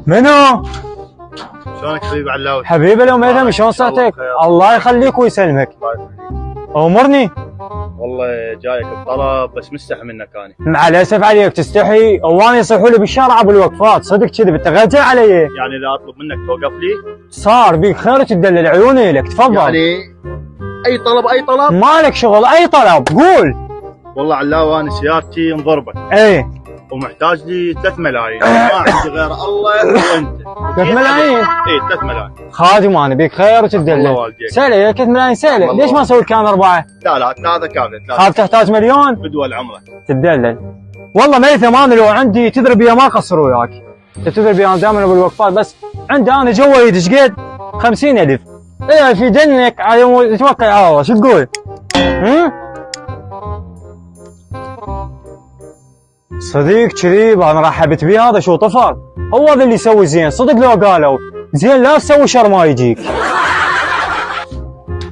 منو؟ شلونك حبيبي علاوي؟ حبيبي لو ميثم شلون صحتك؟ الله يخليك ويسلمك. امرني. والله جايك بطلب بس مستحي منك انا. مع الاسف عليك تستحي، وانا يصيحوا لي بالشارع بالوقفات، صدق كذي بتغجل علي. يعني اذا اطلب منك توقف لي؟ صار بيك خير تدلل عيوني لك، تفضل. يعني اي طلب اي طلب؟ مالك شغل، اي طلب قول. والله علاوي انا سيارتي انضربت. ايه ومحتاج لي 3 ملايين، ما عندي غير الله وانت. 3 ملايين؟ اي 3 ملايين. خادم انا بيك خير وتدلل. الله والديك. سهله 3 ملايين سهله، ليش ما اسوي لك انا 4؟ لا 3 كافيه. 3 خاف تحتاج مليون؟ بدول عمرك. تدلل. والله ميثم انا لو عندي تدري بيها ما اقصر وياك. انت تدري بيها دائما بالوقفات، بس عندي انا جوي ايش قد 50,000. ايه في جنك على توكل على الله، شو تقول؟ صديق كذيب انا رحبت بيه، هذا شو طفر؟ هو هذا اللي يسوي زين، صدق لو قالوا زين لا تسوي شر ما يجيك.